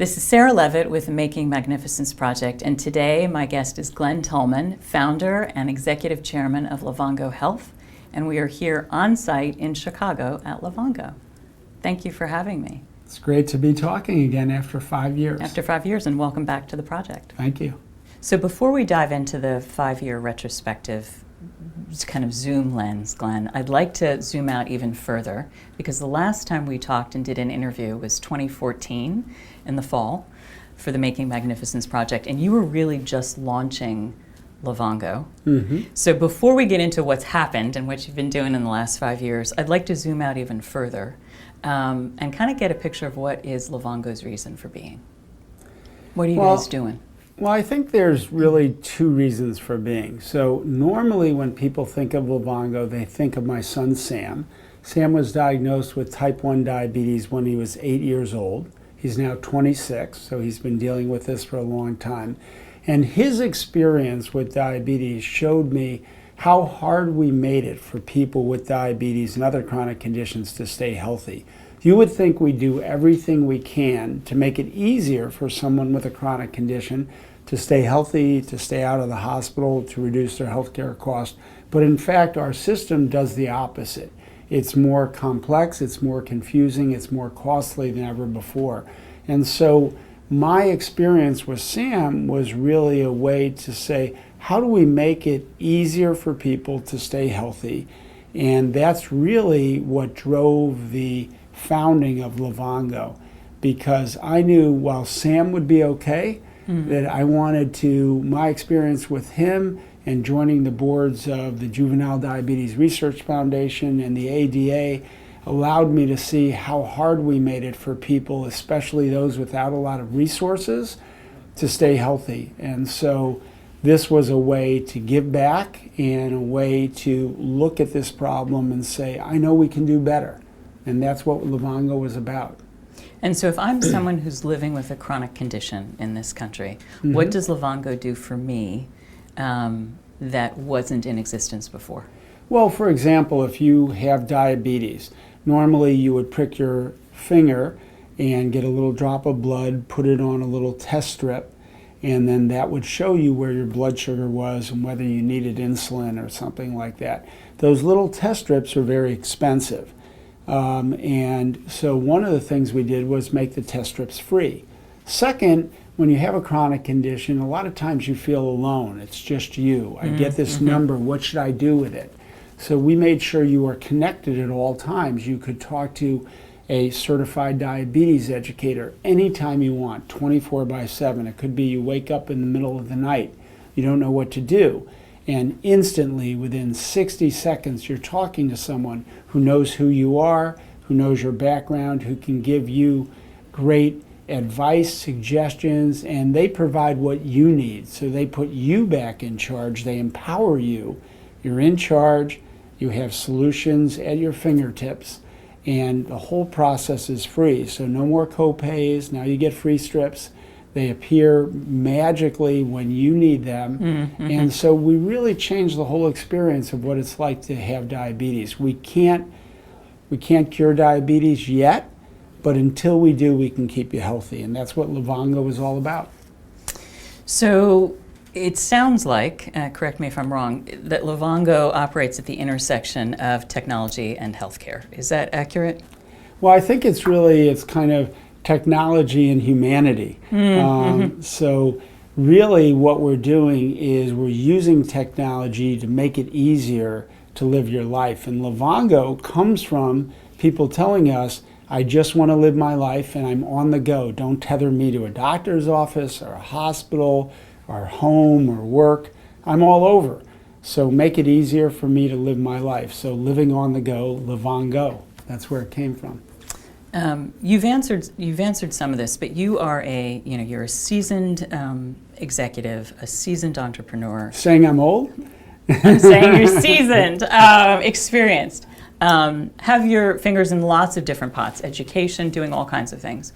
This is Sarah Levitt with the Making Magnificence Project, and today my guest is Glen Tullman, founder and executive chairman of Livongo Health, and we are here on site in Chicago at Livongo. Thank you for having me. It's great to be talking again after 5 years. After 5 years, and welcome back to the project. Thank you. So before we dive into the 5-year retrospective kind of zoom lens, Glen, I'd like to zoom out even further, because the last time we talked and did an interview was 2014 in the fall for the Making Magnificence Project, and you were really just launching Livongo. Mm-hmm. So before we get into what's happened and what you've been doing in the last 5 years, I'd like to zoom out even further and kind of get a picture of what is Livongo's reason for being. What are you guys doing? Well, I think there's really two reasons for being. So normally when people think of Livongo, they think of my son Sam. Sam was diagnosed with type 1 diabetes when he was 8 years old. He's now 26, so he's been dealing with this for a long time. And his experience with diabetes showed me how hard we made it for people with diabetes and other chronic conditions to stay healthy. You would think we do everything we can to make it easier for someone with a chronic condition to stay healthy, to stay out of the hospital, to reduce their healthcare costs. But in fact, our system does the opposite. It's more complex, it's more confusing, it's more costly than ever before. And so my experience with Sam was really a way to say, how do we make it easier for people to stay healthy? And that's really what drove the founding of Livongo, because I knew while Sam would be okay, that I wanted to, my experience with him and joining the boards of the Juvenile Diabetes Research Foundation and the ADA allowed me to see how hard we made it for people, especially those without a lot of resources, to stay healthy. And so this was a way to give back and a way to look at this problem and say, I know we can do better. And that's what Livongo was about. And so if I'm someone who's living with a chronic condition in this country, what does Livongo do for me that wasn't in existence before? Well, for example, if you have diabetes, normally you would prick your finger and get a little drop of blood, put it on a little test strip, and then that would show you where your blood sugar was and whether you needed insulin or something like that. Those little test strips are very expensive. And so one of the things we did was make the test strips free. Second, when you have a chronic condition, a lot of times you feel alone. It's just you. I get this number. What should I do with it? So we made sure you were connected at all times. You could talk to a certified diabetes educator anytime you want, 24/7. It could be you wake up in the middle of the night. You don't know what to do. And instantly, within 60 seconds, you're talking to someone who knows who you are, who knows your background, who can give you great advice, suggestions, and they provide what you need. So they put you back in charge. They empower you. You're in charge. You have solutions at your fingertips. And the whole process is free. So no more co-pays. Now you get free strips. They appear magically when you need them. And so we really changed the whole experience of what it's like to have diabetes. We can't cure diabetes yet, but until we do, we can keep you healthy. And that's what Livongo is all about. So it sounds like, correct me if I'm wrong, that Livongo operates at the intersection of technology and healthcare. Is that accurate? Well, I think it's kind of technology and humanity. So really what we're doing is we're using technology to make it easier to live your life. And Livongo comes from people telling us, I just want to live my life and I'm on the go. Don't tether me to a doctor's office or a hospital or home or work. I'm all over. So make it easier for me to live my life. So living on the go, Livongo. That's where it came from. You've answered some of this, but you are you're a seasoned executive, a seasoned entrepreneur. Saying I'm old? I'm saying you're seasoned, experienced. Have your fingers in lots of different pots, education, doing all kinds of things.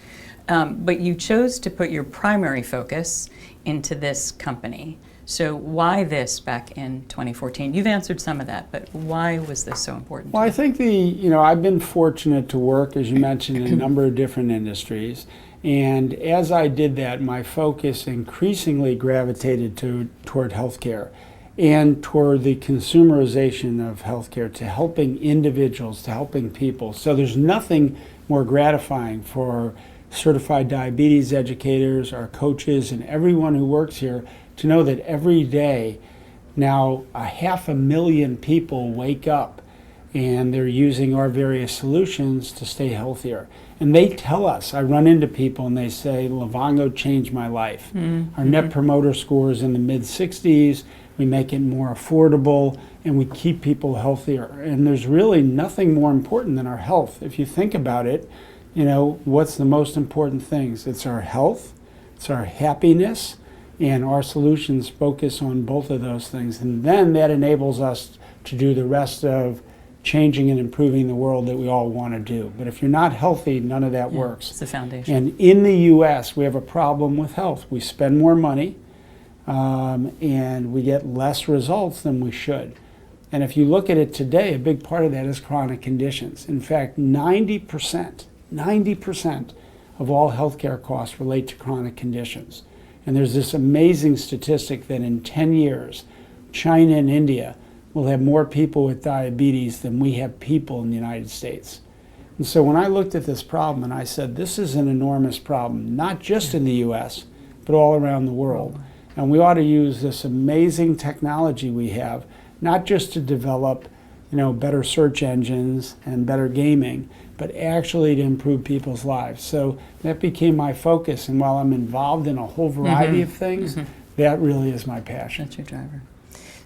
But you chose to put your primary focus into this company. So why this back in 2014? You've answered some of that, but why was this so important? Well, I think I've been fortunate to work, as you mentioned, in a number of different industries. And as I did that, my focus increasingly gravitated toward healthcare and toward the consumerization of healthcare, to helping individuals, to helping people. So there's nothing more gratifying for certified diabetes educators, our coaches, and everyone who works here to know that every day now 500,000 people wake up and they're using our various solutions to stay healthier. And they tell us, I run into people and they say, Livongo changed my life. Our net promoter score is in the mid-60s, we make it more affordable, and we keep people healthier. And there's really nothing more important than our health. If you think about it, you know, what's the most important things? It's our health, it's our happiness, and our solutions focus on both of those things. And then that enables us to do the rest of changing and improving the world that we all want to do. But if you're not healthy, none of that works. It's the foundation. And in the U.S., we have a problem with health. We spend more money, and we get less results than we should. And if you look at it today, a big part of that is chronic conditions. In fact, 90% of all healthcare costs relate to chronic conditions. And there's this amazing statistic that in 10 years, China and India will have more people with diabetes than we have people in the United States. And so when I looked at this problem and I said, this is an enormous problem, not just in the US, but all around the world. And we ought to use this amazing technology we have, not just to develop, you know, better search engines and better gaming, but actually to improve people's lives. So that became my focus. And while I'm involved in a whole variety of things, that really is my passion. That's your driver.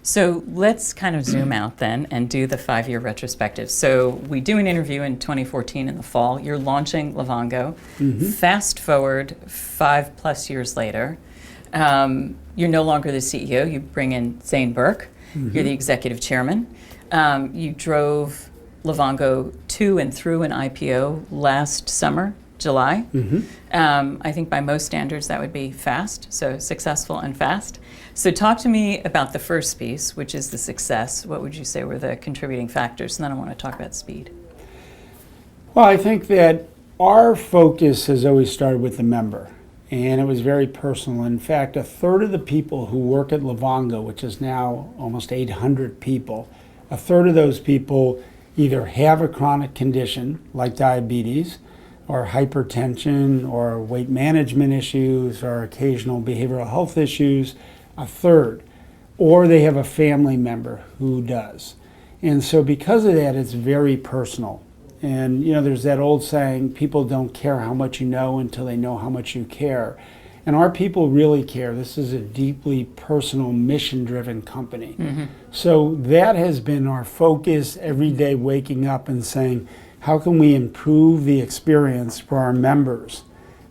So let's kind of zoom out then and do the 5-year retrospective. So we do an interview in 2014 in the fall. You're launching Livongo. Fast forward 5+ years later. You're no longer the CEO. You bring in Zane Burke. You're the executive chairman. You drove Livongo to and through an IPO last summer, July. I think by most standards that would be fast, so successful and fast. So talk to me about the first piece, which is the success. What would you say were the contributing factors? And then I want to talk about speed. Well, I think that our focus has always started with the member, and it was very personal. In fact, a third of the people who work at Livongo, which is now almost 800 people, a third of those people either have a chronic condition like diabetes or hypertension or weight management issues or occasional behavioral health issues, a third, or they have a family member who does. And so because of that, it's very personal. And you know, there's that old saying, people don't care how much you know until they know how much you care. And our people really care. This is a deeply personal, mission-driven company. So that has been our focus every day, waking up and saying, how can we improve the experience for our members?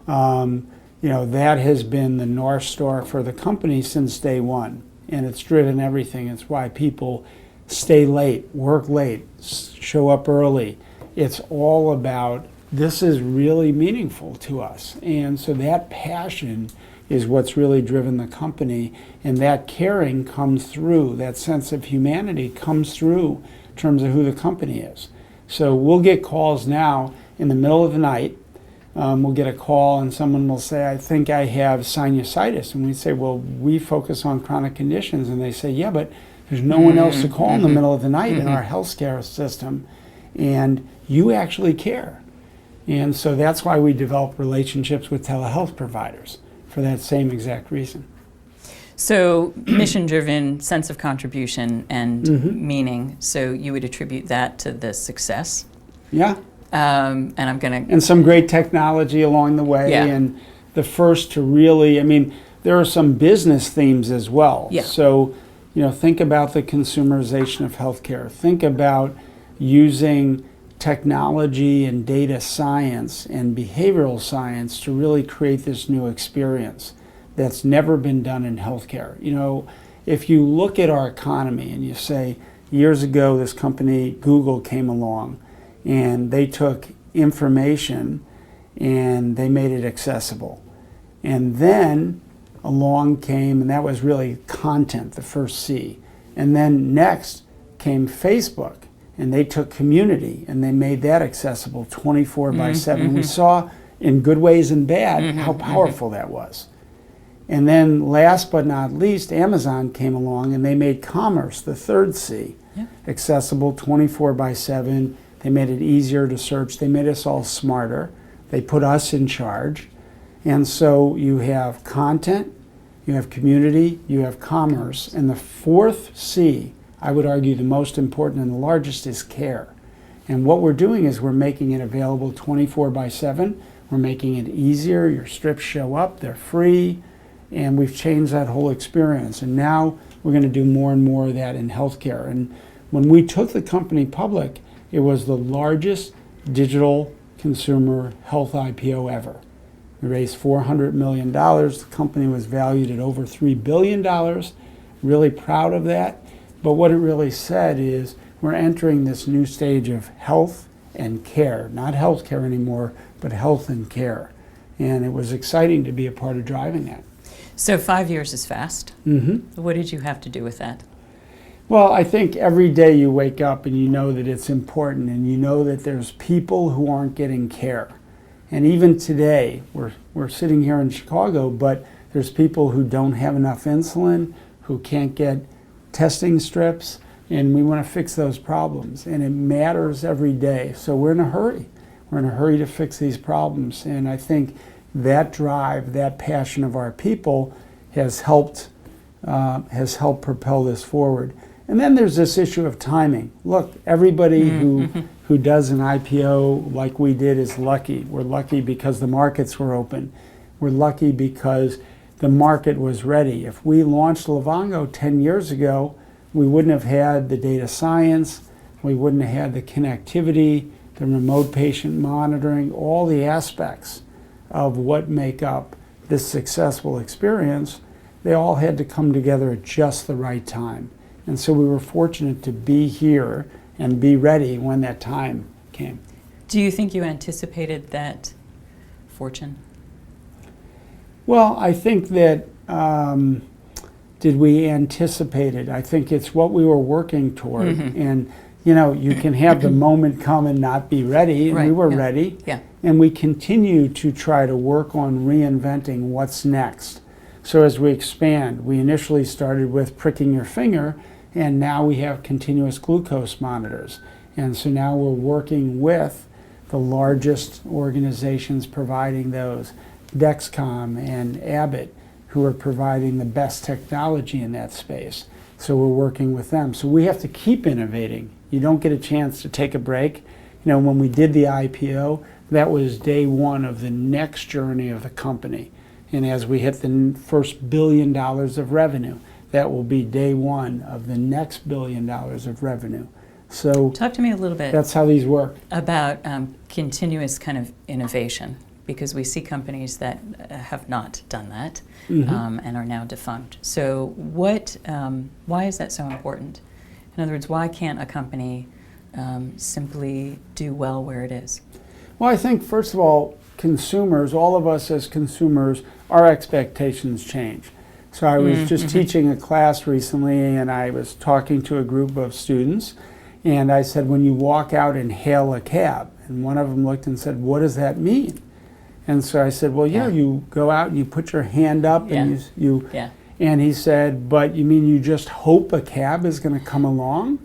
You know, that has been the North Star for the company since day one. And it's driven everything. It's why people stay late, work late, show up early. It's all about, this is really meaningful to us. And so that passion is what's really driven the company. And that caring comes through, that sense of humanity comes through in terms of who the company is. So we'll get calls now in the middle of the night. We'll get a call and someone will say, I think I have sinusitis. And we say, well, we focus on chronic conditions. And they say, yeah, but there's no one else to call in the middle of the night in our healthcare system. And you actually care. And so that's why we develop relationships with telehealth providers, for that same exact reason. So mission-driven, sense of contribution and meaning, so you would attribute that to the success? Yeah. And I'm going to... And some great technology along the way. Yeah. And the first to really, I mean, there are some business themes as well. Yeah. So, you know, think about the consumerization of healthcare. Think about using technology and data science and behavioral science to really create this new experience that's never been done in healthcare. You know, if you look at our economy and you say, years ago this company, Google, came along and they took information and they made it accessible. And then along came, and that was really content, the first C. And then next came Facebook, and they took community and they made that accessible 24/7. We saw in good ways and bad, how powerful that was. And then last but not least, Amazon came along and they made commerce, the third C, accessible 24/7. They made it easier to search. They made us all smarter. They put us in charge. And so you have content, you have community, you have commerce. And the fourth C, I would argue the most important and the largest, is care. And what we're doing is we're making it available 24/7. We're making it easier. Your strips show up, they're free. And we've changed that whole experience. And now we're going to do more and more of that in healthcare. And when we took the company public, it was the largest digital consumer health IPO ever. We raised $400 million. The company was valued at over $3 billion. Really proud of that. But what it really said is we're entering this new stage of health and care. Not healthcare anymore, but health and care. And it was exciting to be a part of driving that. So 5 years is fast. What did you have to do with that? Well, I think every day you wake up and you know that it's important, and you know that there's people who aren't getting care. And even today, we're sitting here in Chicago, but there's people who don't have enough insulin, who can't get testing strips, and we want to fix those problems. And it matters every day. So we're in a hurry. We're in a hurry to fix these problems. And I think that drive, that passion of our people has helped propel this forward. And then there's this issue of timing. Look, everybody who does an IPO like we did is lucky. We're lucky because the markets were open. We're lucky because the market was ready. If we launched Livongo 10 years ago, we wouldn't have had the data science, we wouldn't have had the connectivity, the remote patient monitoring, all the aspects of what make up this successful experience. They all had to come together at just the right time. And so we were fortunate to be here and be ready when that time came. Do you think you anticipated that fortune? Well, I think that, did we anticipate it? I think it's what we were working toward. And, you know, you can have the moment come and not be ready, and we were ready. And we continue to try to work on reinventing what's next. So as we expand, we initially started with pricking your finger, and now we have continuous glucose monitors. And so now we're working with the largest organizations providing those, Dexcom and Abbott, who are providing the best technology in that space. So we're working with them. So we have to keep innovating. You don't get a chance to take a break. You know, when we did the IPO, that was day one of the next journey of the company. And as we hit the first $1 billion of revenue, that will be day one of the next $1 billion of revenue. So talk to me a little bit. That's how these work. About continuous kind of innovation, because we see companies that have not done that and are now defunct. So why is that so important? In other words, why can't a company simply do well where it is? Well, I think, first of all, consumers, all of us as consumers, our expectations change. So I was just teaching a class recently, and I was talking to a group of students, and I said, when you walk out and hail a cab, and one of them looked and said, what does that mean? And so I said, well, you go out and you put your hand up and and he said, but you mean you just hope a cab is going to come along?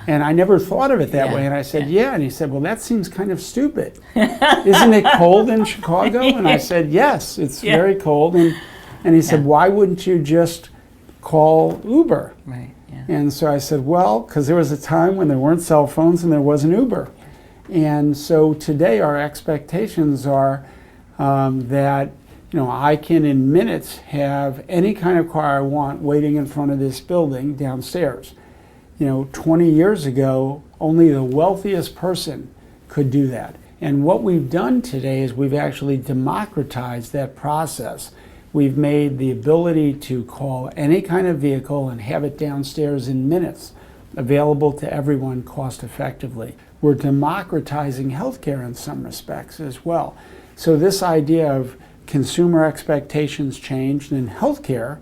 And I never thought of it that way. And I said, and he said, well, that seems kind of stupid. Isn't it cold in Chicago? And I said, yes, it's very cold. And he said, why wouldn't you just call Uber? And so I said, well, because there was a time when there weren't cell phones and there wasn't Uber. And so today our expectations are that, you know, I can in minutes have any kind of car I want waiting in front of this building downstairs. You know, 20 years ago, only the wealthiest person could do that. And what we've done today is we've actually democratized that process. We've made the ability to call any kind of vehicle and have it downstairs in minutes, available to everyone cost effectively. We're democratizing healthcare in some respects as well. So this idea of consumer expectations changed in healthcare,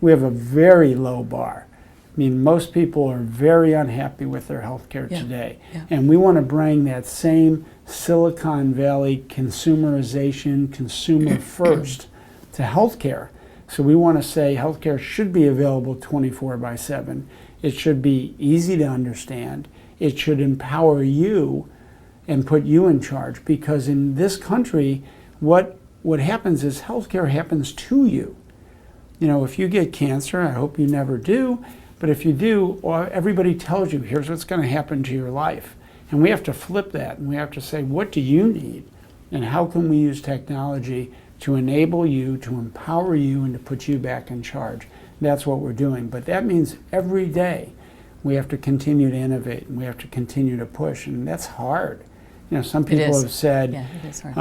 we have a very low bar. I mean, most people are very unhappy with their healthcare today. Yeah. And we want to bring that same Silicon Valley consumerization, consumer first to healthcare. So we want to say healthcare should be available 24/7. It should be easy to understand. It should empower you and put you in charge, because in this country, what happens is healthcare happens to you. You know, if you get cancer, I hope you never do, but if you do, well, everybody tells you, here's what's going to happen to your life. And we have to flip that, and we have to say, what do you need? And how can we use technology to enable you, to empower you, and to put you back in charge? That's what we're doing. But that means every day we have to continue to innovate, and we have to continue to push, and that's hard. You know, some people have said, yeah, it is hard.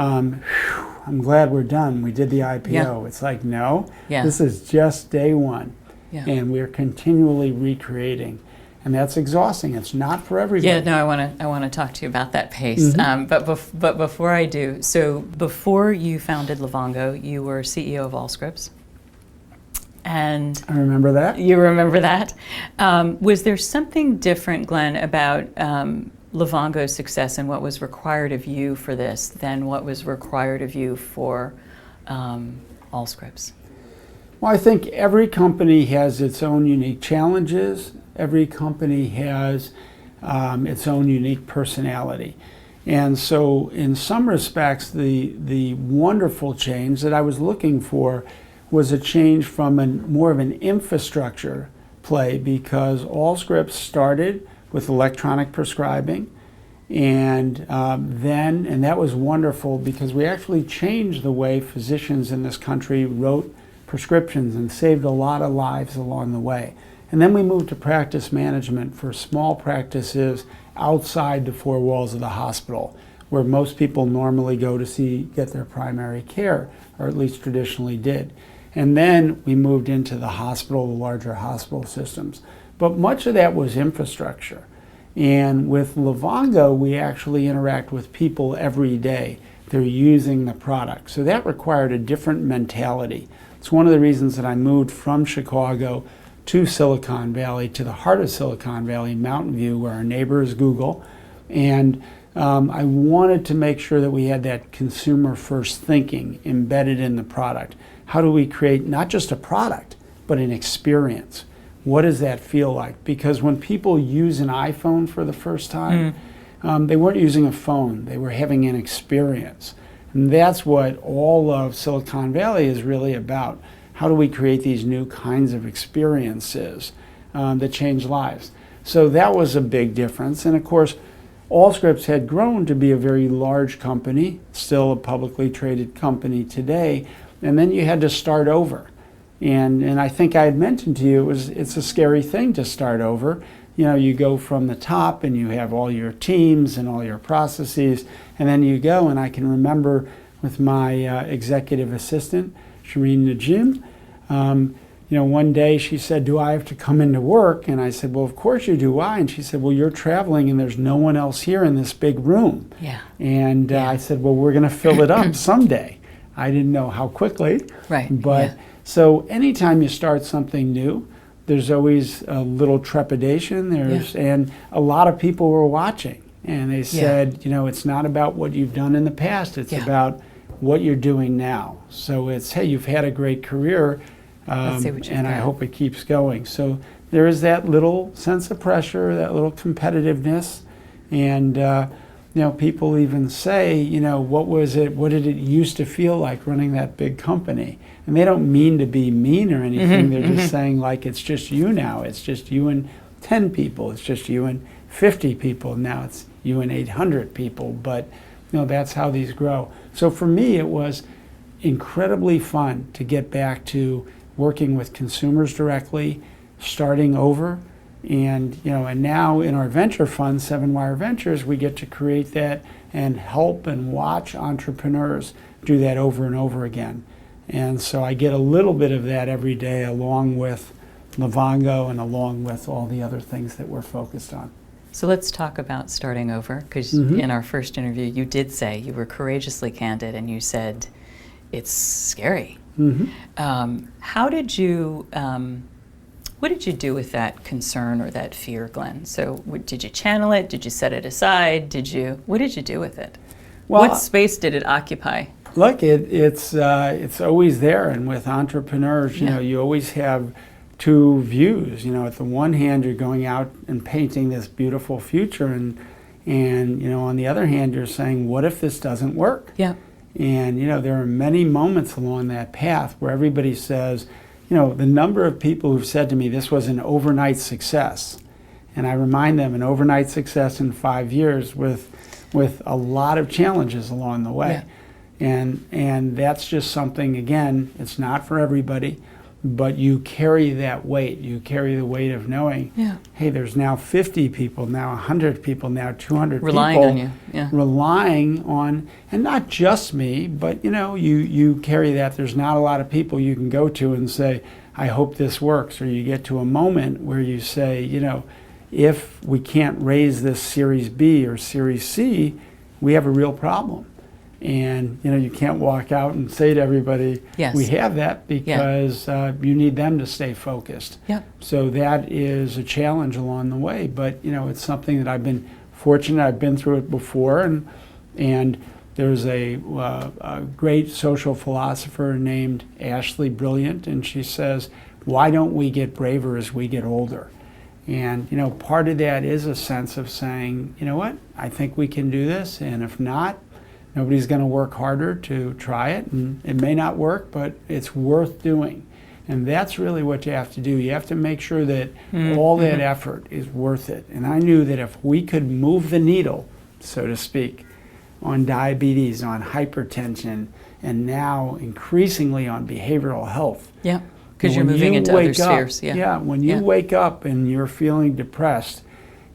I'm glad we're done. We did the IPO. Yeah. It's like, no, Yeah. this is just day one. Yeah. And we're continually recreating. And that's exhausting. It's not for everybody. Yeah, no, I want to talk to you about that pace. But before I do, so before you founded Livongo, you were CEO of Allscripts. And I remember that. you remember that. Was there something different, Glenn, about Livongo's success and what was required of you for this than what was required of you for Allscripts? Well, I think every company has its own unique challenges. Every company has its own unique personality. And so in some respects, the wonderful change that I was looking for was a change from more of an infrastructure play, because Allscripts started with electronic prescribing, and that was wonderful because we actually changed the way physicians in this country wrote prescriptions and saved a lot of lives along the way. And then we moved to practice management for small practices outside the four walls of the hospital, where most people normally go to get their primary care, or at least traditionally did. And then we moved into the hospital, the larger hospital systems. But much of that was infrastructure. And with Livongo, we actually interact with people every day. They're using the product. So that required a different mentality. It's one of the reasons that I moved from Chicago to Silicon Valley, to the heart of Silicon Valley, Mountain View, where our neighbor is Google. And I wanted to make sure that we had that consumer first thinking embedded in the product. How do we create not just a product, but an experience? What does that feel like? Because when people use an iPhone for the first time, they weren't using a phone, they were having an experience. And that's what all of Silicon Valley is really about. How do we create these new kinds of experiences that change lives? So that was a big difference. And of course, Allscripts had grown to be a very large company, still a publicly traded company today, and then you had to start over. And I think I had mentioned to you, it's a scary thing to start over. You know, you go from the top and you have all your teams and all your processes, and then you go, and I can remember with my executive assistant, Shireen Najim, you know, one day she said, do I have to come into work? And I said, well, of course you do. Why? And she said, well, you're traveling and there's no one else here in this big room. Yeah. And I said, well, we're going to fill it up someday. I didn't know how quickly. Right. But so anytime you start something new, there's always a little trepidation. And a lot of people were watching. And they said, you know, it's not about what you've done in the past. It's about what you're doing now. So it's, hey, you've had a great career. Let's see what you've and I got. hope it keeps going. So there is that little sense of pressure, that little competitiveness, and you know, people even say, you know, what did it used to feel like running that big company? And they don't mean to be mean or anything. They're just saying, like, it's just you now. It's just you and 10 people. It's just you and 50 people. Now it's you and 800 people. But you know, that's how these grow. So for me, it was incredibly fun to get back to working with consumers directly, starting over, and you know, and now in our venture fund, Seven Wire Ventures, we get to create that and help and watch entrepreneurs do that over and over again. And so I get a little bit of that every day, along with Livongo and along with all the other things that we're focused on. So let's talk about starting over, because in our first interview, you did say, you were courageously candid, and you said it's scary. How did you What did you do with that concern or that fear, Glenn? So did you channel it? Did you set it aside? What did you do with it? Well, what space did it occupy? Look, it's always there, and with entrepreneurs, you know, you always have two views. You know, at the one hand, you're going out and painting this beautiful future, and you know, on the other hand, you're saying, what if this doesn't work? Yeah. And you know, there are many moments along that path where everybody says, you know, the number of people who've said to me, this was an overnight success, and I remind them, an overnight success in 5 years with a lot of challenges along the way. Yeah. And that's just something, again, it's not for everybody, but you carry that weight. You carry the weight of knowing, hey, there's now 50 people, now 100 people, now 200 relying people. On you. Yeah. Relying on, and not just me, but you know, you carry that. There's not a lot of people you can go to and say, I hope this works. Or you get to a moment where you say, you know, if we can't raise this Series B or Series C, we have a real problem. And you know, you can't walk out and say to everybody, we have that, because you need them to stay focused. So that is a challenge along the way. But you know, it's something that I've been fortunate. I've been through it before, and there's a great social philosopher named Ashley Brilliant, and she says, why don't we get braver as we get older? And you know, part of that is a sense of saying, you know what, I think we can do this, and if not, nobody's going to work harder to try it, and it may not work, but it's worth doing. And that's really what you have to do. You have to make sure that all that effort is worth it. And I knew that if we could move the needle, so to speak, on diabetes, on hypertension, and now increasingly on behavioral health. Yeah. Because you're moving into other spheres. When you wake up and you're feeling depressed,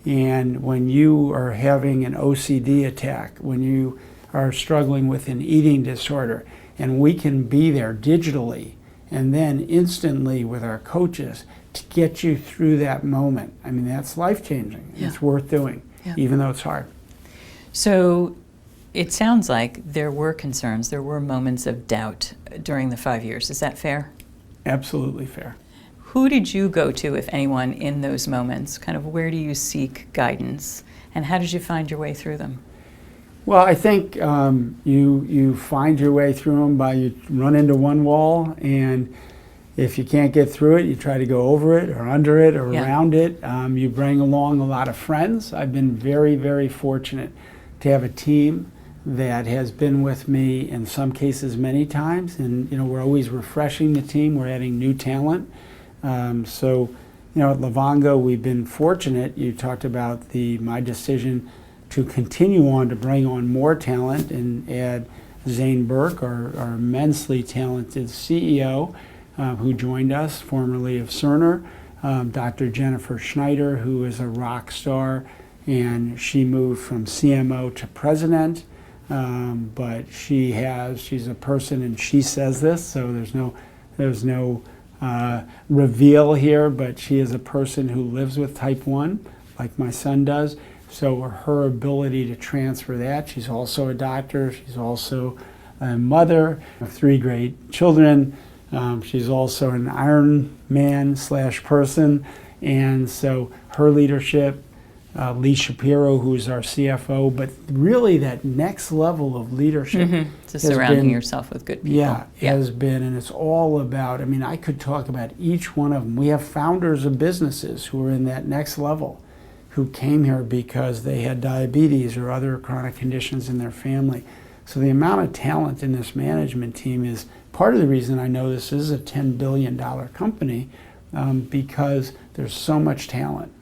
and when you are having an OCD attack, when you are struggling with an eating disorder, and we can be there digitally and then instantly with our coaches to get you through that moment. I mean, that's life-changing. It's worth doing, even though it's hard. So it sounds like there were concerns, there were moments of doubt during the 5 years. Is that fair? Absolutely fair. Who did you go to, if anyone, in those moments? Kind of where do you seek guidance, and how did you find your way through them? Well, I think you find your way through them by you run into one wall, and if you can't get through it, you try to go over it or under it or around it. You bring along a lot of friends. I've been very, very fortunate to have a team that has been with me in some cases many times, and you know, we're always refreshing the team. We're adding new talent. So, you know, at Livongo, we've been fortunate. You talked about my decision to continue on to bring on more talent and add Zane Burke, our immensely talented CEO, who joined us, formerly of Cerner, Dr. Jennifer Schneider, who is a rock star, and she moved from CMO to president, but she's a person, and she says this, so there's no reveal here, but she is a person who lives with type 1, like my son does. So her ability to transfer that, she's also a doctor, she's also a mother of 3 great children, she's also an Iron Man / person, and so her leadership, Lee Shapiro, who's our CFO, but really that next level of leadership. So surrounding yourself with good people. Has been, and it's all about, I mean, I could talk about each one of them. We have founders of businesses who are in that next level, who came here because they had diabetes or other chronic conditions in their family. So the amount of talent in this management team is part of the reason I know this is a $10 billion company, because there's so much talent.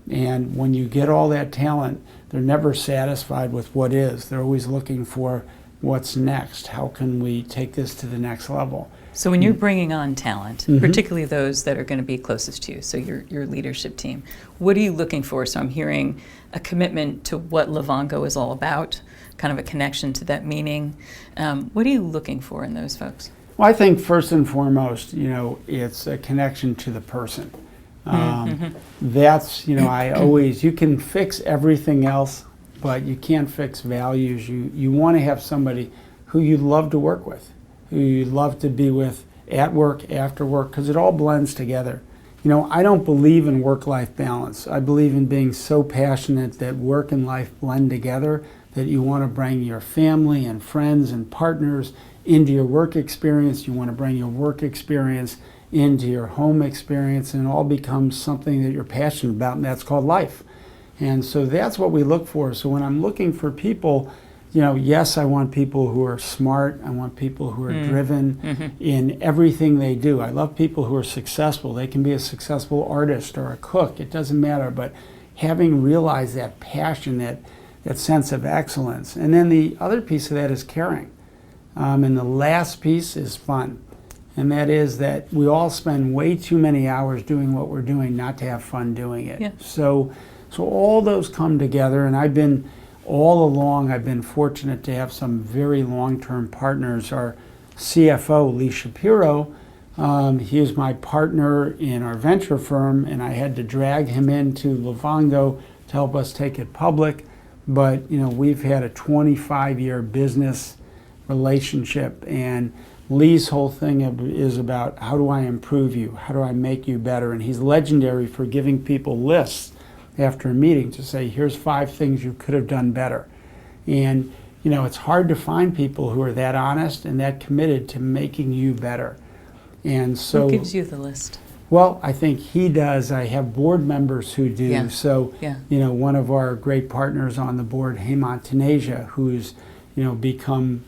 And when you get all that talent, they're never satisfied with what is. They're always looking for what's next. How can we take this to the next level? So when you're bringing on talent, particularly those that are going to be closest to you, so your leadership team, what are you looking for? So I'm hearing a commitment to what Livongo is all about, kind of a connection to that meaning. What are you looking for in those folks? Well, I think first and foremost, you know, it's a connection to the person. That's, you know, I always, you can fix everything else, but you can't fix values. You want to have somebody who you love to work with, who you love to be with at work, after work, because it all blends together. I don't believe in work-life balance. I believe in being so passionate that work and life blend together, that you want to bring your family and friends and partners into your work experience. You want to bring your work experience into your home experience, and it all becomes something that you're passionate about, and that's called life. And so that's what we look for. So when I'm looking for people, yes, I want people who are smart. I want people who are driven in everything they do. I love people who are successful. They can be a successful artist or a cook. It doesn't matter. But having realized that passion, that sense of excellence. And then the other piece of that is caring. And the last piece is fun. And that is that we all spend way too many hours doing what we're doing not to have fun doing it. Yeah. So all those come together, and all along I've been fortunate to have some very long-term partners. Our CFO, Lee Shapiro, he is my partner in our venture firm, and I had to drag him into Livongo to help us take it public. But we've had a 25-year business relationship, and Lee's whole thing is about, how do I improve you? How do I make you better? And he's legendary for giving people lists after a meeting to say, here's 5 things you could have done better. And it's hard to find people who are that honest and that committed to making you better. And so, who gives you the list? Well, I think he does. I have board members who do. Yeah. So, one of our great partners on the board, Hemant Taneja, who's become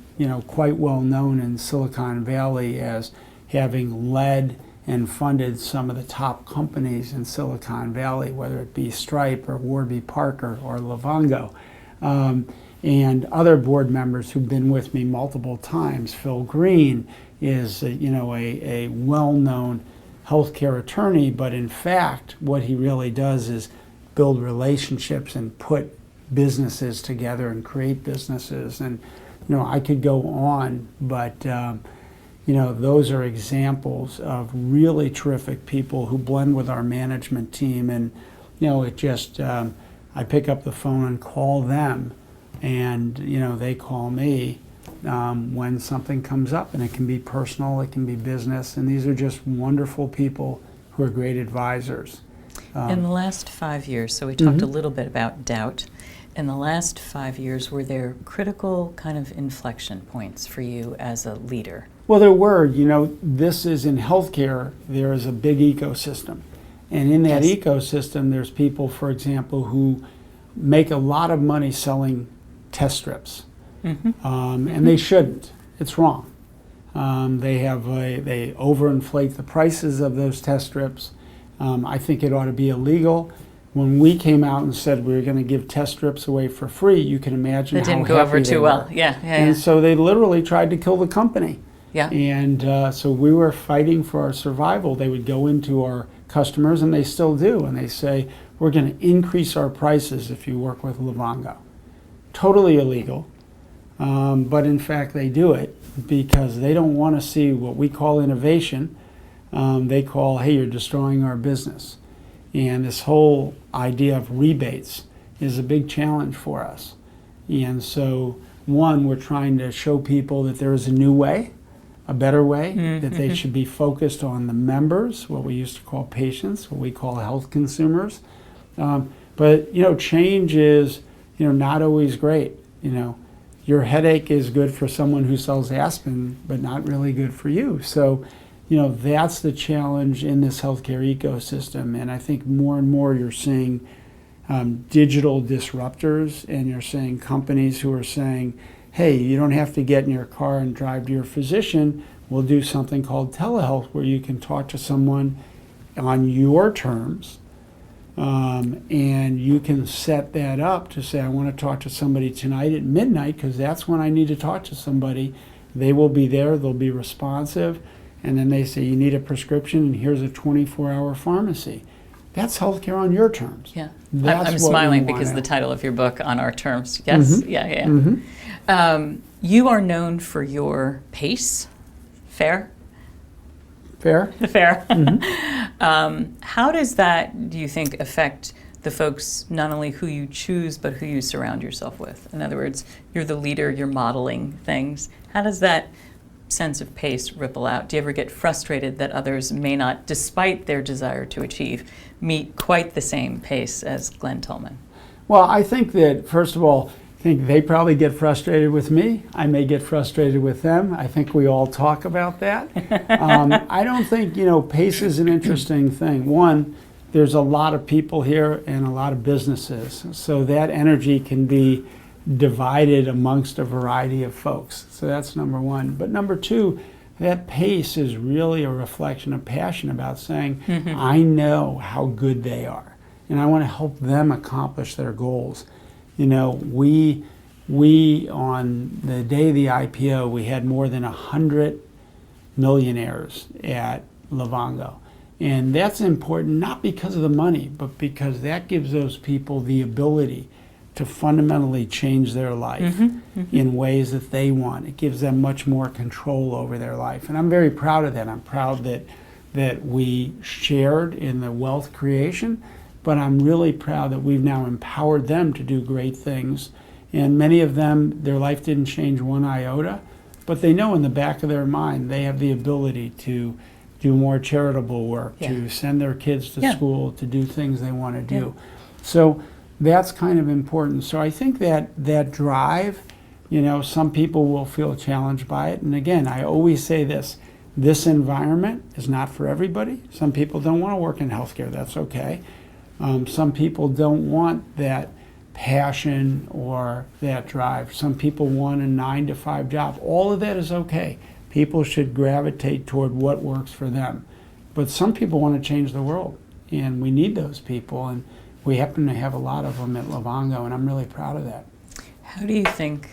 quite well known in Silicon Valley as having led and funded some of the top companies in Silicon Valley, whether it be Stripe or Warby Parker or Livongo. And other board members who've been with me multiple times. Phil Green is a well-known healthcare attorney, but in fact what he really does is build relationships and put businesses together and create businesses. And I could go on, but those are examples of really terrific people who blend with our management team. And it just I pick up the phone and call them, and they call me when something comes up, and it can be personal, it can be business, and these are just wonderful people who are great advisors. In the last 5 years, so we talked a little bit about doubt. In the last 5 years, were there critical kind of inflection points for you as a leader? Well, there were. This is in healthcare, there is a big ecosystem. And in that ecosystem, there's people, for example, who make a lot of money selling test strips. And they shouldn't. It's wrong. They overinflate the prices of those test strips. I think it ought to be illegal. When we came out and said we were going to give test strips away for free, you can imagine how happy they were. That didn't go over too well. Yeah. So they literally tried to kill the company. Yeah. And so we were fighting for our survival. They would go into our customers, and they still do, and they say, we're going to increase our prices if you work with Livongo. Totally illegal. But in fact, they do it because they don't want to see what we call innovation. They call, hey, you're destroying our business. And this whole idea of rebates is a big challenge for us. And so, one, we're trying to show people that there is a new way, a better way, that they should be focused on the members, what we used to call patients, what we call health consumers. But change is, not always great. Your headache is good for someone who sells aspirin, but not really good for you. So, that's the challenge in this healthcare ecosystem. And I think more and more you're seeing digital disruptors, and you're seeing companies who are saying, hey, you don't have to get in your car and drive to your physician. We'll do something called telehealth, where you can talk to someone on your terms, and you can set that up to say, I want to talk to somebody tonight at midnight because that's when I need to talk to somebody. They will be there, they'll be responsive, and then they say, you need a prescription, and here's a 24-hour pharmacy. That's healthcare on your terms. Yeah, That's I'm smiling because the title of your book, On Our Terms. Yes, you are known for your pace. Fair? Fair? Fair. How does that, do you think, affect the folks, not only who you choose, but who you surround yourself with? In other words, you're the leader, you're modeling things. How does that sense of pace ripple out? Do you ever get frustrated that others may not, despite their desire to achieve, meet quite the same pace as Glen Tullman? Well, I think that, first of all, I think they probably get frustrated with me. I may get frustrated with them. I think we all talk about that. I don't think, pace is an interesting thing. One, there's a lot of people here and a lot of businesses, so that energy can be divided amongst a variety of folks. So that's number one. But number two, that pace is really a reflection of passion about saying, I know how good they are, and I want to help them accomplish their goals. We on the day of the IPO, we had more than 100 millionaires at Livongo. And that's important, not because of the money, but because that gives those people the ability to fundamentally change their life in ways that they want. It gives them much more control over their life. And I'm very proud of that. I'm proud that we shared in the wealth creation, but I'm really proud that we've now empowered them to do great things. And many of them, their life didn't change one iota, but they know in the back of their mind they have the ability to do more charitable work, to send their kids to school, to do things they want to do. So that's kind of important. So I think that drive, some people will feel challenged by it. And again, I always say this environment is not for everybody. Some people don't want to work in healthcare. That's okay. Some people don't want that passion or that drive. Some people want a 9-to-5 job. All of that is okay. People should gravitate toward what works for them. But some people want to change the world, and we need those people, and we happen to have a lot of them at Livongo, and I'm really proud of that. How do you think,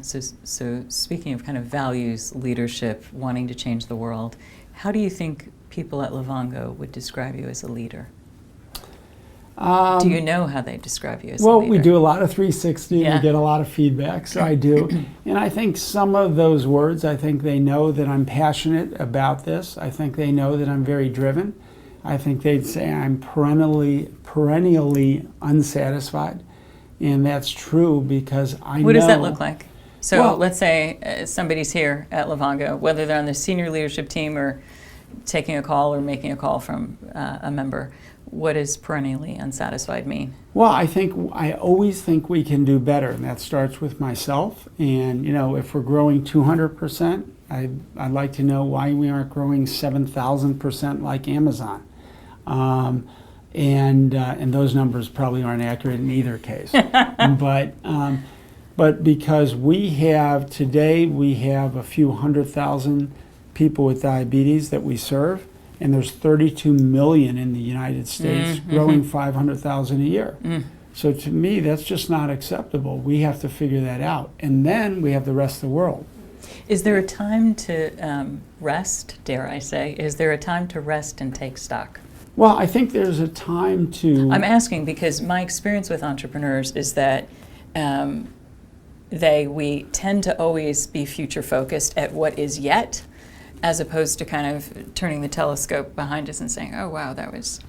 so speaking of kind of values, leadership, wanting to change the world, how do you think people at Livongo would describe you as a leader? Do you know how they describe you as a leader? Well, we do a lot of 360. We get a lot of feedback, so I do. And I think some of those words, I think they know that I'm passionate about this. I think they know that I'm very driven. I think they'd say I'm perennially unsatisfied. And that's true because I know... What does that look like? So let's say somebody's here at Livongo, whether they're on the senior leadership team or taking a call or making a call from a member. What does perennially unsatisfied mean? Well, I always think we can do better, and that starts with myself. And if we're growing 200%, I'd like to know why we aren't growing 7,000% like Amazon. And those numbers probably aren't accurate in either case. But because today we have a few 100,000 people with diabetes that we serve, and there's 32 million in the United States, growing 500,000 a year. So to me, that's just not acceptable. We have to figure that out. And then we have the rest of the world. Is there a time to rest, dare I say? Is there a time to rest and take stock? Well, I think there's a time to... I'm asking because my experience with entrepreneurs is that we tend to always be future focused at what is yet, as opposed to kind of turning the telescope behind us and saying, oh, wow, that was...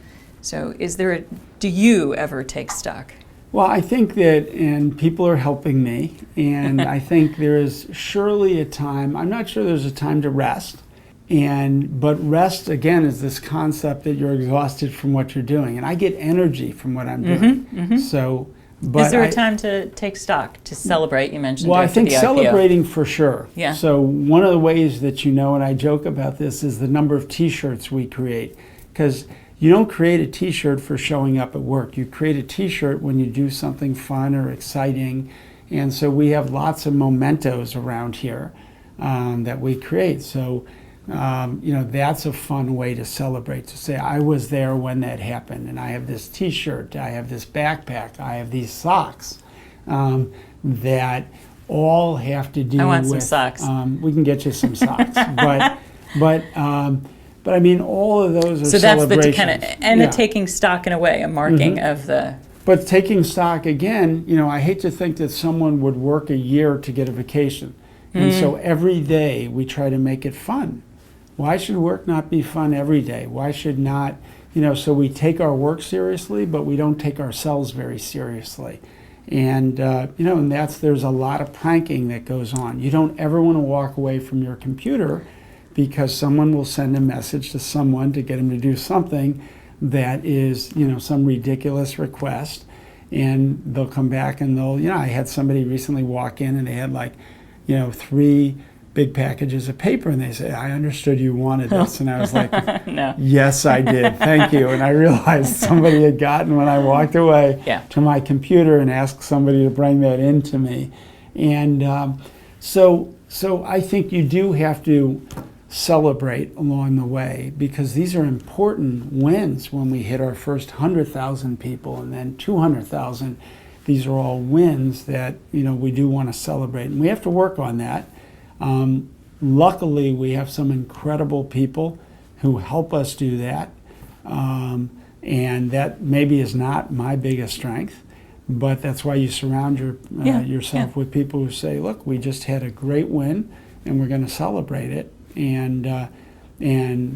So do you ever take stock? Well, I think that, and people are helping me, and I think there is surely a time, I'm not sure there's a time to rest, but rest, again, is this concept that you're exhausted from what you're doing, and I get energy from what I'm doing. So... But is there a time to take stock, to celebrate? You mentioned well, I think the IPO. Celebrating for sure. Yeah. So one of the ways that and I joke about this, is the number of T-shirts we create. Because you don't create a T-shirt for showing up at work. You create a T-shirt when you do something fun or exciting. And so we have lots of mementos around here that we create. So, that's a fun way to celebrate, to say, I was there when that happened, and I have this T-shirt, I have this backpack, I have these socks that all have to do with... I want some socks. We can get you some socks. But I mean, all of those are so celebrations. So that's the kind of, a taking stock in a way, a marking of the... But taking stock, again, I hate to think that someone would work a year to get a vacation. And so every day we try to make it fun. Why should work not be fun every day? Why should not, so we take our work seriously, but we don't take ourselves very seriously. And and there's a lot of pranking that goes on. You don't ever want to walk away from your computer because someone will send a message to someone to get them to do something that is, some ridiculous request, and they'll come back and I had somebody recently walk in and they had 3 big packages of paper, and they say, "I understood you wanted this," and I was like, No. "Yes, I did. Thank you." And I realized somebody had gotten when I walked away to my computer and asked somebody to bring that in to me, and so I think you do have to celebrate along the way, because these are important wins. When we hit our first 100,000 people and then 200,000, these are all wins that we do want to celebrate, and we have to work on that. Luckily, we have some incredible people who help us do that, and that maybe is not my biggest strength, but that's why you surround yourself with people who say, "Look, we just had a great win, and we're going to celebrate it," and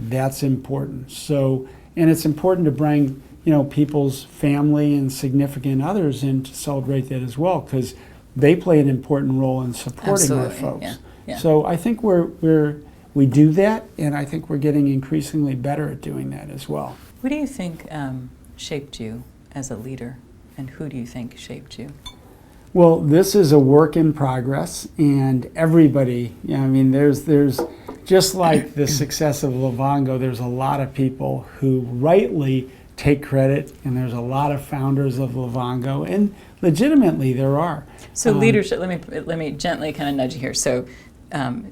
that's important. So, and it's important to bring people's family and significant others in to celebrate that as well, because they play an important role in supporting our folks. Yeah. So I think we do that, and I think we're getting increasingly better at doing that as well. What do you think shaped you as a leader, and who do you think shaped you? Well, this is a work in progress, and everybody, there's just like the success of Livongo, there's a lot of people who rightly take credit, and there's a lot of founders of Livongo, and legitimately there are. So leadership, let me gently kind of nudge you here. So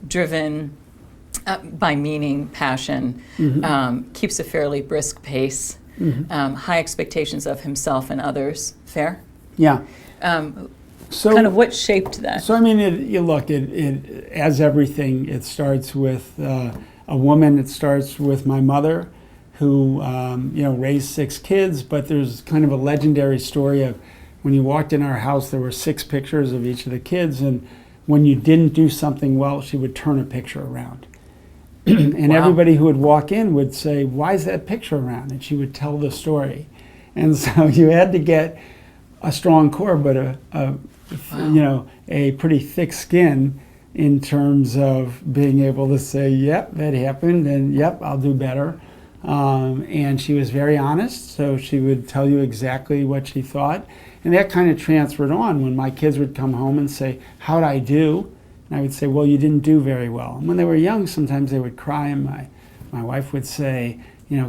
driven by meaning, passion, keeps a fairly brisk pace, high expectations of himself and others. Fair? Yeah. So kind of what shaped that? So it as everything, it starts with a woman. It starts with my mother, who raised 6 kids. But there's kind of a legendary story of when you walked in our house, there were 6 pictures of each of the kids, and when you didn't do something well, she would turn a picture around. And everybody who would walk in would say, "Why is that picture around?" And she would tell the story. And so you had to get a strong core, but a pretty thick skin in terms of being able to say, "Yep, that happened," and "Yep, I'll do better." And she was very honest, so she would tell you exactly what she thought. And that kind of transferred on when my kids would come home and say, "How'd I do?" And I would say, "Well, you didn't do very well." And when they were young, sometimes they would cry, and my wife would say,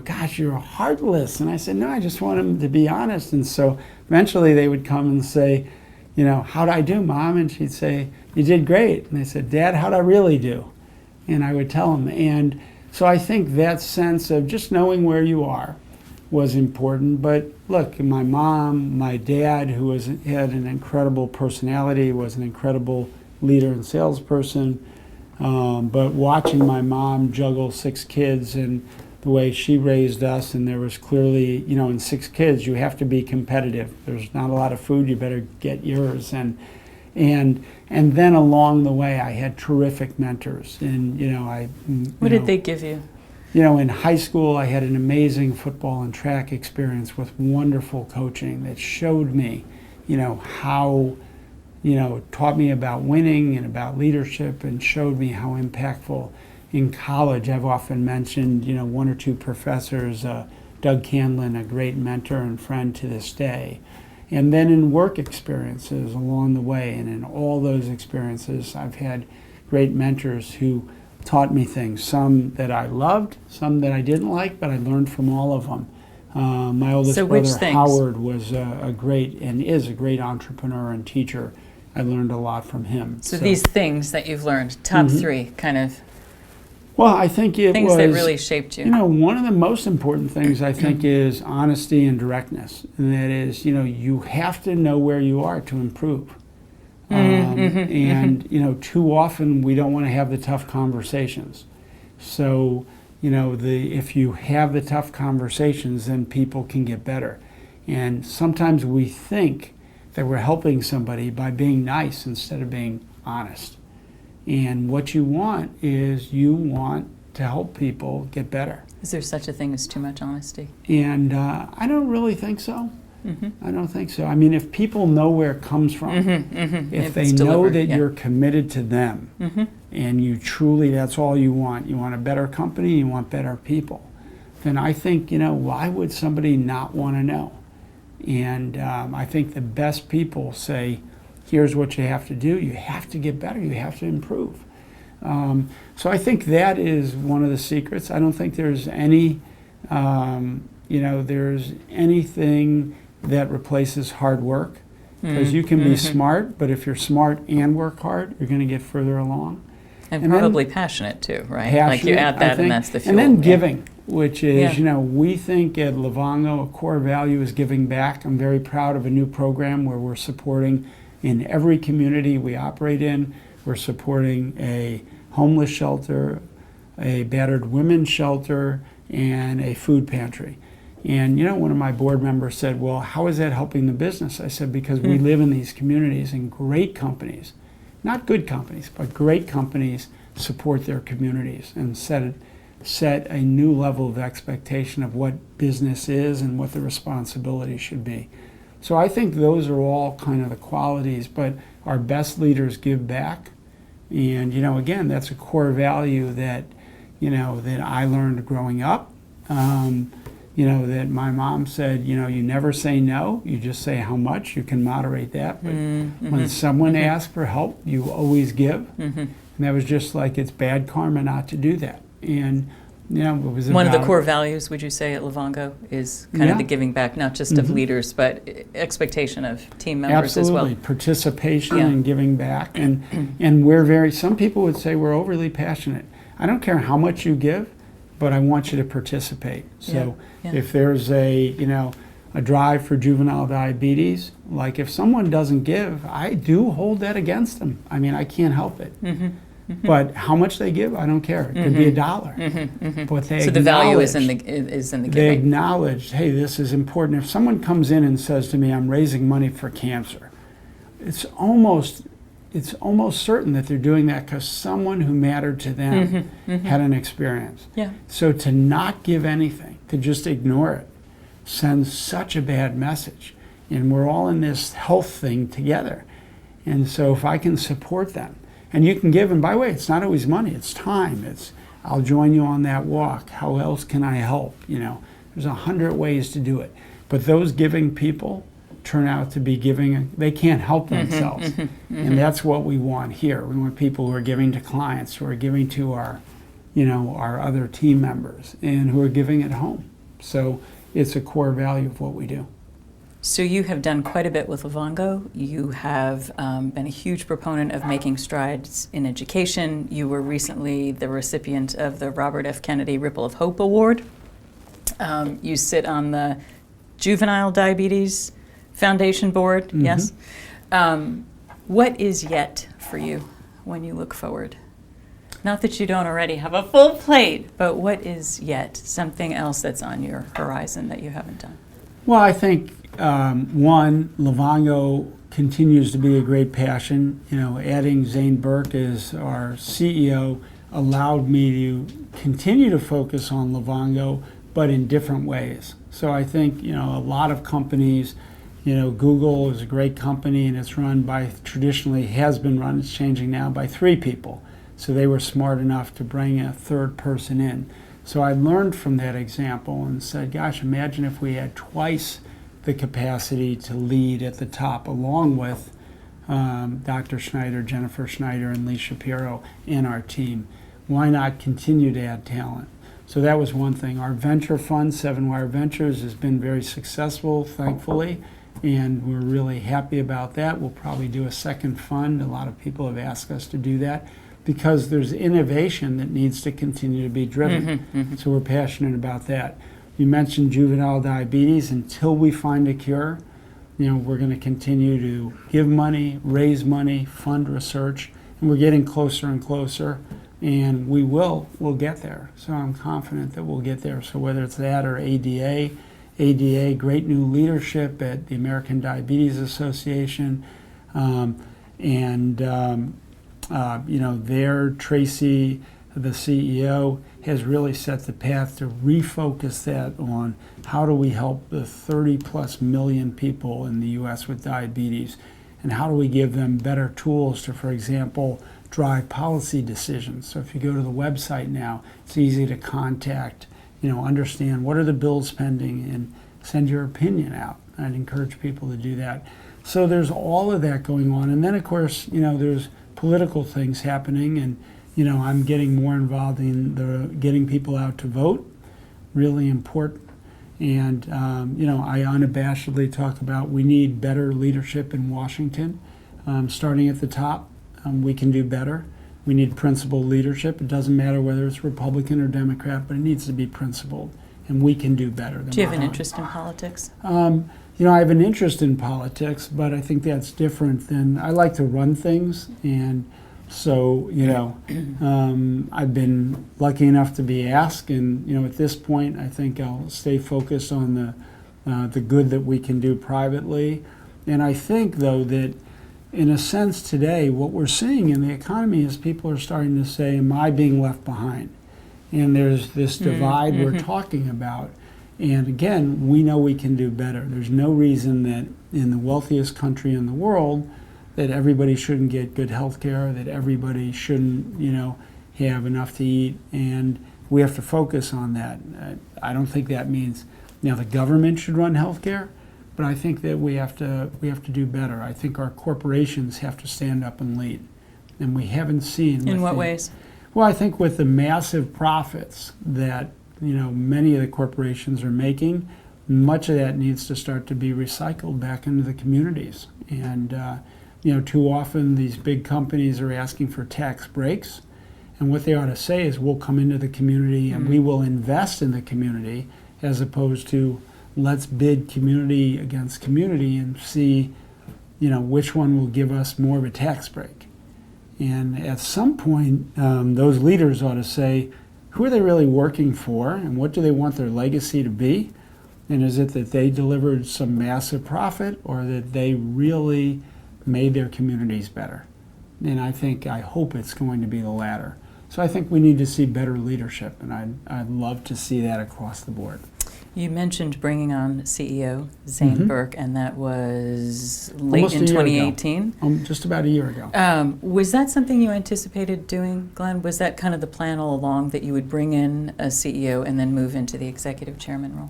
"Gosh, you're heartless." And I said, "No, I just want them to be honest." And so eventually they would come and say, "How'd I do, Mom?" And she'd say, "You did great." And they said, "Dad, how'd I really do?" And I would tell them. And so I think that sense of just knowing where you are was important. But look, my mom, my dad, who had an incredible personality, was an incredible leader and salesperson. But watching my mom juggle 6 kids and the way she raised us, and there was clearly, in 6 kids, you have to be competitive. There's not a lot of food, you better get yours. And then along the way, I had terrific mentors. And, what did they give you? In high school, I had an amazing football and track experience with wonderful coaching that showed me, how, taught me about winning and about leadership, and showed me how impactful. In college, I've often mentioned, 1 or 2 professors, Doug Canlin, a great mentor and friend to this day. And then in work experiences along the way, and in all those experiences, I've had great mentors who taught me things, some that I loved, some that I didn't like, but I learned from all of them. My oldest brother, Howard, was a great, and is a great entrepreneur and teacher. I learned a lot from him. So these things that you've learned, top 3, kind of. Well, I think it things was, that really shaped you. One of the most important things, I think, is honesty and directness. And that is, you have to know where you are to improve. Too often we don't want to have the tough conversations. So, if you have the tough conversations, then people can get better. And sometimes we think that we're helping somebody by being nice instead of being honest. And what you want is to help people get better. Is there such a thing as too much honesty? And I don't really think so. I don't think so. I mean, if people know where it comes from, if they it's know delivered, that yeah. you're committed to them, and you truly, that's all you want a better company, you want better people, then I think, why would somebody not want to know? And I think the best people say, here's what you have to do. You have to get better. You have to improve. So I think that is one of the secrets. I don't think there's any, there's anything that replaces hard work. Because you can be smart, but if you're smart and work hard, you're going to get further along. And probably passionate too, right? Passionate, like you add that, and that's the fuel. And then giving, which is, Yeah. we think at Livongo, a core value is giving back. I'm very proud of a new program where we're supporting in every community we operate in. We're supporting a homeless shelter, a battered women's shelter, and a food pantry. And one of my board members said, well, how is that helping the business? I said, because we live in these communities, and great companies, not good companies, but great companies support their communities and set a new level of expectation of what business is and what the responsibility should be. So I think those are all kind of the qualities, but our best leaders give back. And, again, that's a core value that, that I learned growing up. That my mom said, you never say no, you just say how much, you can moderate that. But when someone asks for help, you always give. And that was just like, it's bad karma not to do that. And, it was one of the core values, would you say, at Livongo is kind of the giving back, not just of leaders, but expectation of team members as well. Absolutely, participation and giving back. And we're some people would say we're overly passionate. I don't care how much you give, but I want you to participate. So if there's a drive for juvenile diabetes, like if someone doesn't give, I do hold that against them. I mean, I can't help it. But how much they give, I don't care. It could be $1. But they so the value is in the giving. They acknowledge, hey, this is important. If someone comes in and says to me, I'm raising money for cancer, it's almost certain that they're doing that because someone who mattered to them had an experience. So to not give anything, to just ignore it, sends such a bad message. And we're all in this health thing together. And so if I can support them, and you can give, and by the way, it's not always money, it's time. It's, I'll join you on that walk. How else can I help? There's 100 ways to do it. But those giving people turn out to be giving, they can't help themselves. And that's what we want here. We want people who are giving to clients, who are giving to our other team members, and who are giving at home. So it's a core value of what we do. So you have done quite a bit with Livongo. You have been a huge proponent of making strides in education. You were recently the recipient of the Robert F. Kennedy Ripple of Hope Award. You sit on the Juvenile Diabetes Foundation Board, yes? What is yet for you when you look forward? Not that you don't already have a full plate, but what is yet? Something else that's on your horizon that you haven't done? Well, I think, one, Livongo continues to be a great passion. Adding Zane Burke as our CEO allowed me to continue to focus on Livongo, but in different ways. So I think, a lot of companies, Google is a great company, and it's run by, traditionally has been run, it's changing now, by 3 people. So they were smart enough to bring a third person in. So I learned from that example and said, gosh, imagine if we had twice the capacity to lead at the top, along with Dr. Schneider, Jennifer Schneider, and Lee Shapiro in our team. Why not continue to add talent? So that was one thing. Our venture fund, Seven Wire Ventures, has been very successful, thankfully, and we're really happy about that. We'll probably do a second fund. A lot of people have asked us to do that because there's innovation that needs to continue to be driven. So we're passionate about that. You mentioned juvenile diabetes. Until we find a cure, we're going to continue to give money, raise money, fund research, and we're getting closer and closer, and we'll get there. So I'm confident that we'll get there. So whether it's that or ADA, great new leadership at the American Diabetes Association, there, Tracy the CEO, has really set the path to refocus that on how do we help the 30 plus million people in the US with diabetes, and how do we give them better tools to, for example, drive policy decisions. So if you go to the website now, it's easy to contact, understand what are the bills pending and send your opinion out. I'd encourage people to do that. So there's all of that going on. And then of course, there's political things happening, and I'm getting more involved in the getting people out to vote, really important. And I unabashedly talk about we need better leadership in Washington, starting at the top. We can do better. We need principled leadership. It doesn't matter whether it's Republican or Democrat, but it needs to be principled, and we can do better. Do you have an interest in politics? I have an interest in politics, but I think that's different than, I like to run things, and so, I've been lucky enough to be asked, and, at this point, I think I'll stay focused on the good that we can do privately. And I think, though, that in a sense today, what we're seeing in the economy is people are starting to say, am I being left behind? And there's this divide we're talking about. And again, we know we can do better. There's no reason that in the wealthiest country in the world that everybody shouldn't get good health care, that everybody shouldn't, have enough to eat, and we have to focus on that. I don't think that means, the government should run health care, but I think that we have to do better. I think our corporations have to stand up and lead, and we haven't seen. In what ways? Well, I think with the massive profits that many of the corporations are making, much of that needs to start to be recycled back into the communities. And too often these big companies are asking for tax breaks, and what they ought to say is we'll come into the community and we will invest in the community, as opposed to let's bid community against community and see which one will give us more of a tax break. And at some point, those leaders ought to say, who are they really working for, and what do they want their legacy to be? And is it that they delivered some massive profit, or that they really made their communities better? And I hope it's going to be the latter. So I think we need to see better leadership, and I'd love to see that across the board. You mentioned bringing on CEO Zane Burke, and that was late Almost in 2018. Just about a year ago. Was that something you anticipated doing, Glenn? Was that kind of the plan all along, that you would bring in a CEO and then move into the executive chairman role?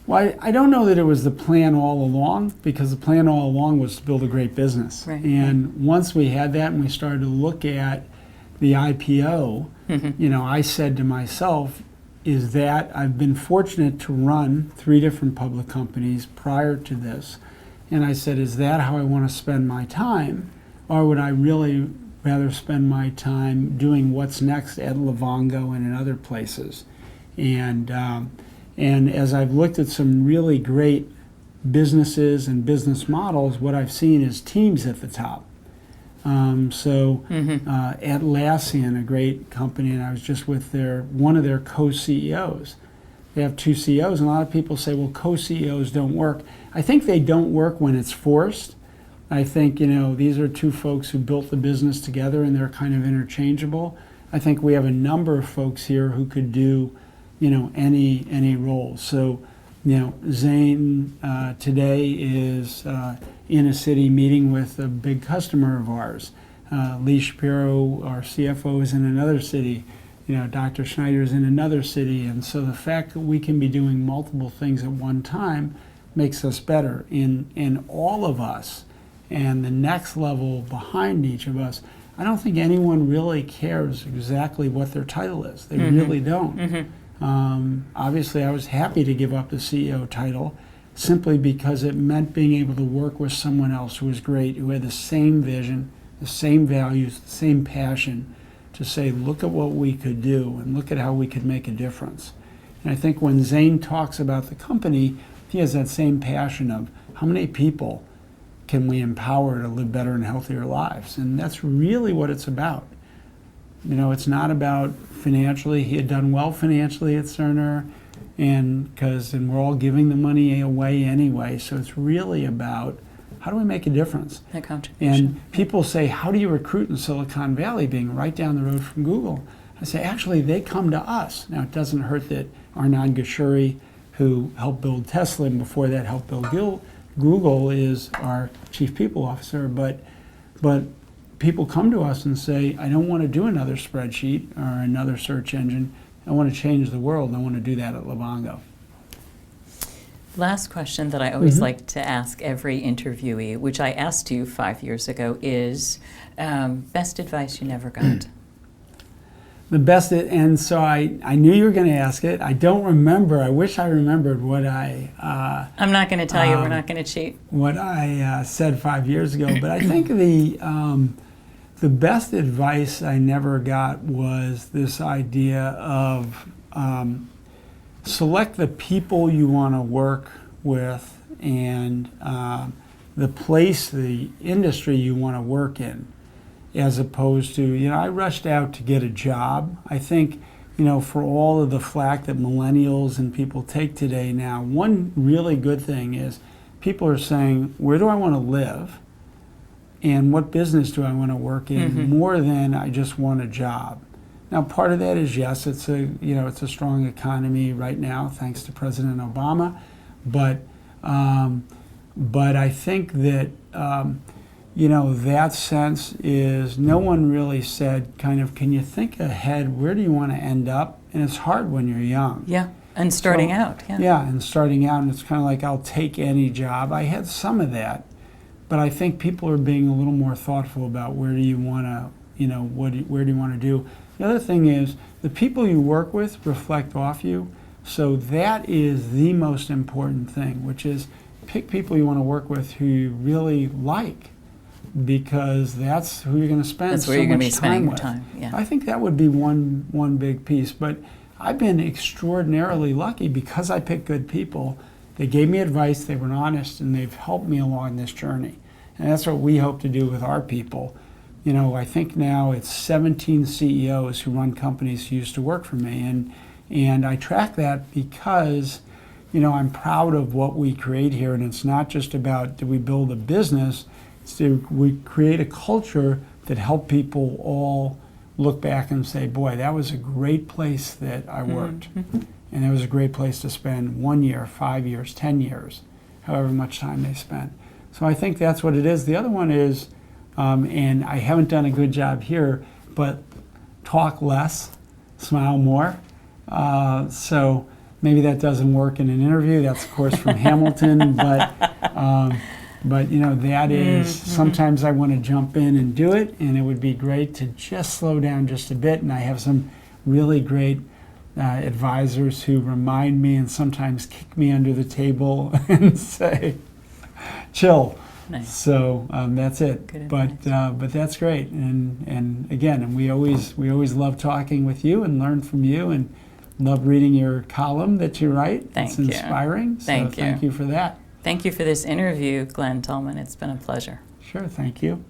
Well, I don't know that it was the plan all along, because the plan all along was to build a great business. Right. And once we had that and we started to look at the IPO, I said to myself, is that I've been fortunate to run 3 different public companies prior to this. And I said, is that how I want to spend my time? Or would I really rather spend my time doing what's next at Livongo and in other places? And as I've looked at some really great businesses and business models, what I've seen is teams at the top. Atlassian, a great company, and I was just with one of their co-CEOs. They have 2 CEOs, and a lot of people say, well, co-CEOs don't work. I think they don't work when it's forced. I think, these are 2 folks who built the business together, and they're kind of interchangeable. I think we have a number of folks here who could do, any role. So, Zane today is in a city meeting with a big customer of ours. Lee Shapiro, our CFO, is in another city. Dr. Schneider's in another city. And so the fact that we can be doing multiple things at one time makes us better in all of us. And the next level behind each of us, I don't think anyone really cares exactly what their title is. They really don't. Obviously, I was happy to give up the CEO title simply because it meant being able to work with someone else who was great, who had the same vision, the same values, the same passion, to say, look at what we could do and look at how we could make a difference. And I think when Zane talks about the company, he has that same passion of how many people can we empower to live better and healthier lives? And that's really what it's about. It's not about financially. He had done well financially at Cerner, and we're all giving the money away anyway. So it's really about how do we make a difference? That contribution. And people say, how do you recruit in Silicon Valley, being right down the road from Google? I say, actually, they come to us. Now, it doesn't hurt that Arnab Gashuri, who helped build Tesla and before that helped build Google, is our chief people officer, but people come to us and say, I don't want to do another spreadsheet or another search engine. I want to change the world. I want to do that at Livongo. Last question that I always like to ask every interviewee, which I asked you 5 years ago, is best advice you never got? The best, and so I knew you were going to ask it. I don't remember. I wish I remembered what I'm not going to tell you. We're not going to cheat. What I said 5 years ago, but I think the best advice I never got was this idea of select the people you want to work with and the place, the industry you want to work in, as opposed to, I rushed out to get a job. I think, for all of the flack that millennials and people take today now, one really good thing is people are saying, where do I want to live? And what business do I want to work in, more than I just want a job. Now, part of that is, yes, it's a strong economy right now, thanks to President Obama. But I think that that sense is, no one really said, kind of, can you think ahead? Where do you want to end up? And it's hard when you're young. Yeah, and starting out. Yeah. Yeah, and starting out, and it's kind of like, I'll take any job. I had some of that, but I think people are being a little more thoughtful about where do you want to, where do you want to do. The other thing is, the people you work with reflect off you. So that is the most important thing, which is pick people you want to work with who you really like, because that's who you're going to spend that's where so you're going to be much spending time your with. time. Yeah. I think that would be one big piece. But I've been extraordinarily lucky because I picked good people. They gave me advice, they were honest, and they've helped me along this journey. And that's what we hope to do with our people. I think now it's 17 CEOs who run companies who used to work for me. And I track that because, I'm proud of what we create here. And it's not just about, do we build a business? It's we create a culture that help people all look back and say, boy, that was a great place that I worked. And it was a great place to spend 1 year, 5 years, 10 years, however much time they spent. So I think that's what it is. The other one is, and I haven't done a good job here, but talk less, smile more. So maybe that doesn't work in an interview. That's, of course, from Hamilton. But that is, sometimes I want to jump in and do it, and it would be great to just slow down just a bit. And I have some really great advisors who remind me and sometimes kick me under the table and say, chill. Nice. So that's it. Good but that's great. And again, we always love talking with you and learn from you, and love reading your column that you write. Thank you. It's inspiring. Thank you. Thank you for that. Thank you for this interview, Glen Tullman. It's been a pleasure. Sure. Thank you.